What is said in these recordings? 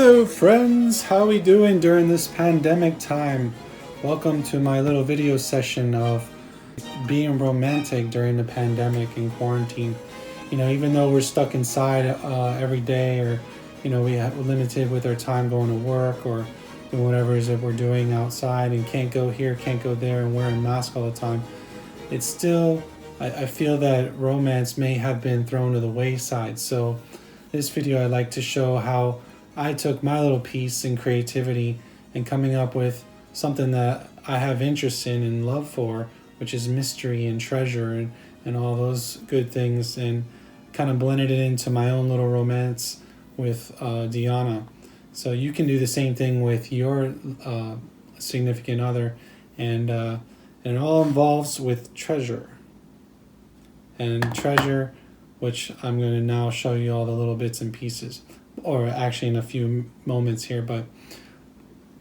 Hello friends, how we doing during this pandemic time? Welcome to my little video session of being romantic during the pandemic and quarantine. You know, even though we're stuck inside every day, or we're limited with our time going to work or doing whatever it is that we're doing outside and can't go here, can't go there, and wearing masks all the time, it's still, I feel that romance may have been thrown to the wayside. So this video I'd like to show how I took my little piece in creativity and coming up with something that I have interest in and love for, which is mystery and treasure and all those good things, and kind of blended it into my own little romance with Diana. So you can do the same thing with your significant other, and it all involves with treasure. And treasure, which I'm going to now show you all the little bits and pieces, or actually in a few moments here, but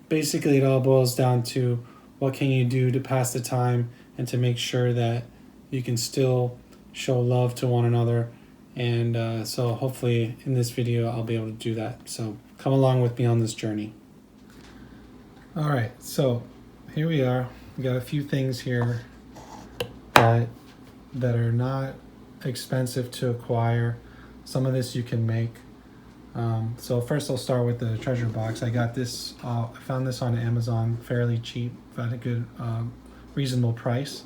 basically it all boils down to what can you do to pass the time and to make sure that you can still show love to one another. And so hopefully in this video I'll be able to do that. So come along with me on this journey. All right, so here we are. We got a few things here that are not expensive to acquire. Some of this you can make. So first I'll start with the treasure box. I got this, I found this on Amazon fairly cheap, at a good reasonable price.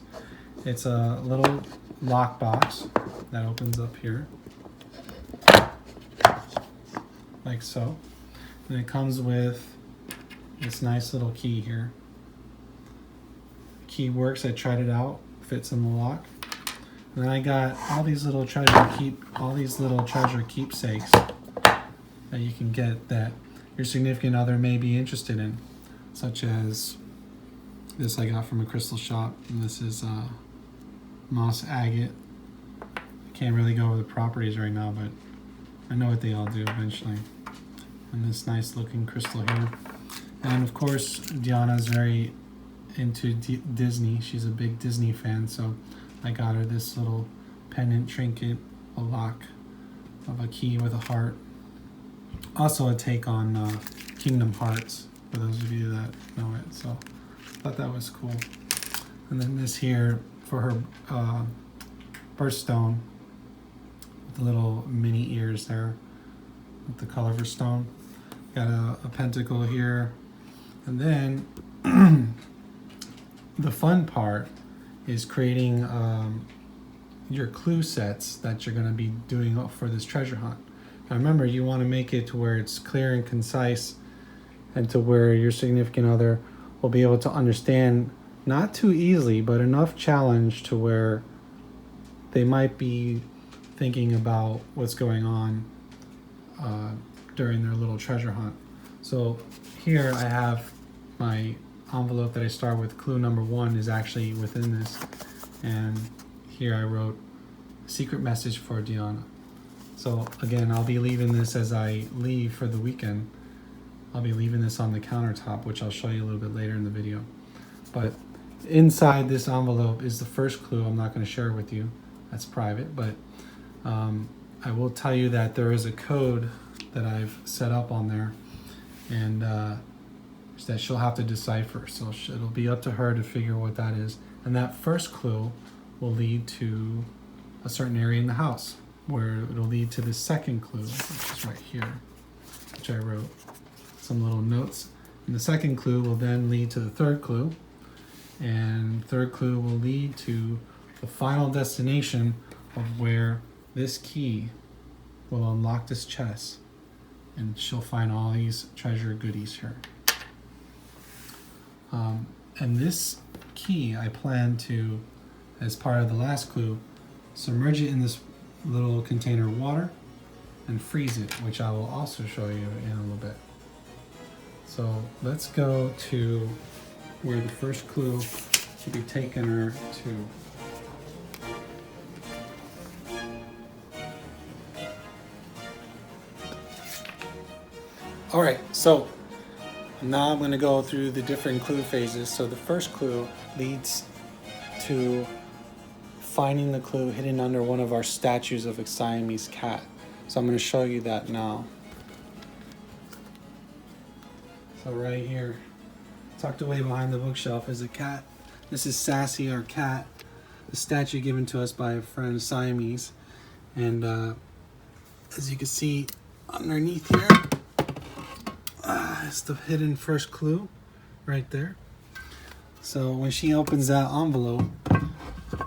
It's a little lock box that opens up here like so, and it comes with this nice little key here. The key works. I tried it out, fits in the lock. And then I got all these little treasure keepsakes that you can get that your significant other may be interested in, such as this I got from a crystal shop, and this is moss agate. I can't really go over the properties right now, but I know what they all do eventually. And this nice looking crystal here. And of course, Diana's very into Disney. She's a big Disney fan, so I got her this little pendant trinket, a lock of a key with a heart. Also a take on Kingdom Hearts, for those of you that know it. So I thought that was cool. And then this here for her birthstone, with the little mini ears there, with the color of her stone. Got a pentacle here. And then the fun part is creating your clue sets that you're going to be doing for this treasure hunt. Now remember, you want to make it to where it's clear and concise, and to where your significant other will be able to understand, not too easily, but enough challenge to where they might be thinking about what's going on during their little treasure hunt. So here I have my envelope that I start with. Clue number 1 is actually within this, and here I wrote secret message for Diana. So again, I'll be leaving this as I leave for the weekend. I'll be leaving this on the countertop, which I'll show you a little bit later in the video. But inside this envelope is the first clue. I'm not going to share it with you, that's private, but I will tell you that there is a code that I've set up on there, and that she'll have to decipher. So it'll be up to her to figure what that is. And that first clue will lead to a certain area in the house, where it'll lead to the second clue, which is right here, which I wrote some little notes. And the second clue will then lead to the third clue, and the third clue will lead to the final destination of where this key will unlock this chest, and she'll find all these treasure goodies here. And this key, I plan to, as part of the last clue, submerge it in this little container of water and freeze it, which I will also show you in a little bit. So let's go to where the first clue will be taking her to. All right, so now I'm going to go through the different clue phases. So the first clue leads to finding the clue hidden under one of our statues of a Siamese cat. So I'm going to show you that now. So right here, tucked away behind the bookshelf, is a cat. This is Sassy, our cat, the statue given to us by a friend, Siamese. And as you can see underneath here, is the hidden first clue right there. So when she opens that envelope,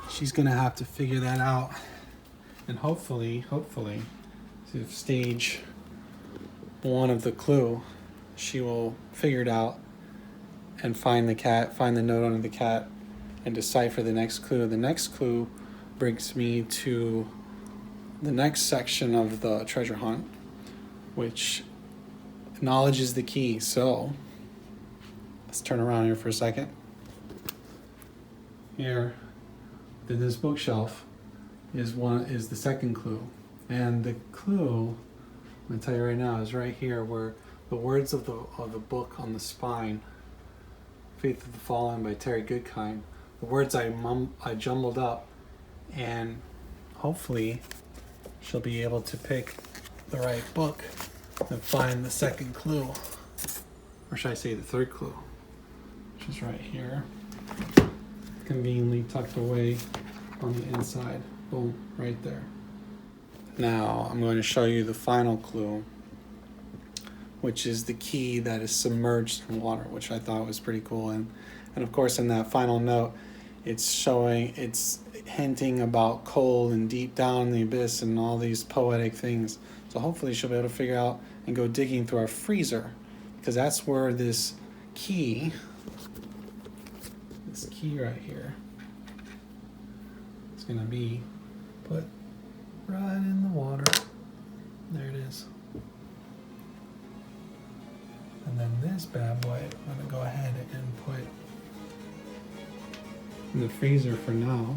she's gonna have to figure that out. And hopefully, to stage one of the clue, she will figure it out and find the cat, find the note under the cat, and decipher the next clue. The next clue brings me to the next section of the treasure hunt, which knowledge is the key. So let's turn around here for a second. Here, in this bookshelf, is the second clue, and the clue, I'm gonna tell you right now, is right here, where the words of the book on the spine, "Faith of the Fallen" by Terry Goodkind. The words I jumbled up, and hopefully she'll be able to pick the right book and find the second clue, or should I say the third clue, which is right here, conveniently tucked away on the inside. Boom, right there. Now I'm going to show you the final clue, which is the key that is submerged in water, which I thought was pretty cool. And of course, in that final note, it's hinting about coal and deep down in the abyss and all these poetic things. So hopefully she'll be able to figure out and go digging through our freezer, because that's where this key right here is going to be put right in the water. There it is. And then this bad boy, I'm going to go ahead and put in the freezer for now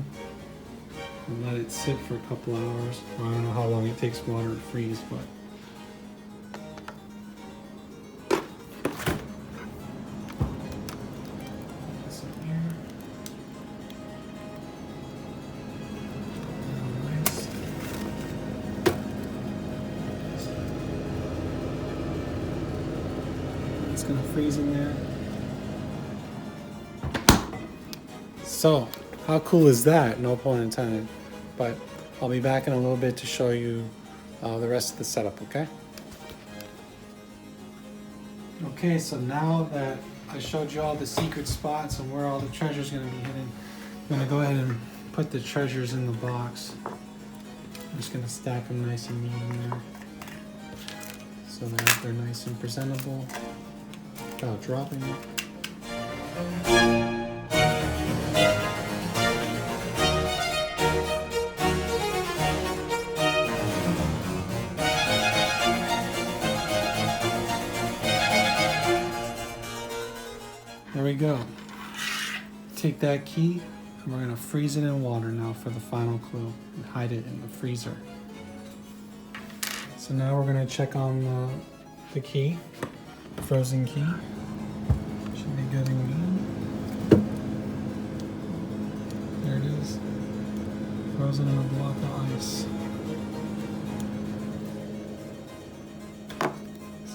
and let it sit for a couple hours. Or I don't know how long it takes water to freeze, but it's gonna freeze in there. So, how cool is that? No pun intended. But I'll be back in a little bit to show you the rest of the setup, okay? Okay, so now that I showed you all the secret spots and where all the treasure's gonna be hidden, I'm gonna go ahead and put the treasures in the box. I'm just gonna stack them nice and neat in there so that they're nice and presentable without dropping it. There we go. Take that key and we're gonna freeze it in water now for the final clue and hide it in the freezer. So now we're gonna check on the key, frozen key. Should be good and green. There it is, frozen in a block of ice.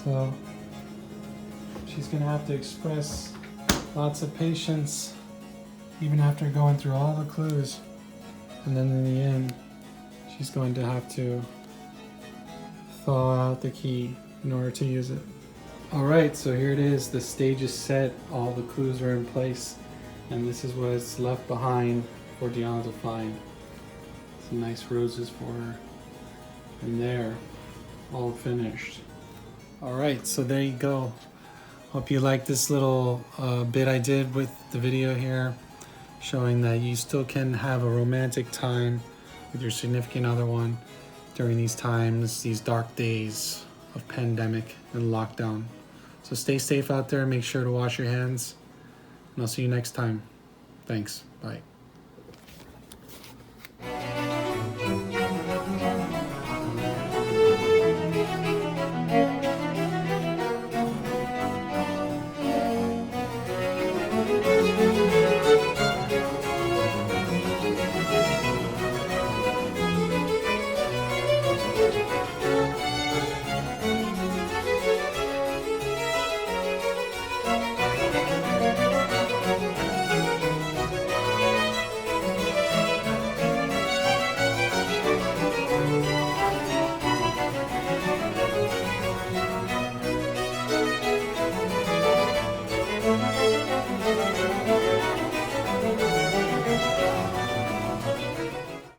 So she's gonna have to express lots of patience even after going through all the clues, and then in the end she's going to have to thaw out the key in order to use it. Alright, so here it is. The stage is set, all the clues are in place, and this is what's left behind for Deanna to find. Some nice roses for her, and there, all finished. Alright, so there you go. Hope you liked this little bit I did with the video here, showing that you still can have a romantic time with your significant other one during these times, these dark days of pandemic and lockdown. So stay safe out there, make sure to wash your hands, and I'll see you next time. Thanks, bye.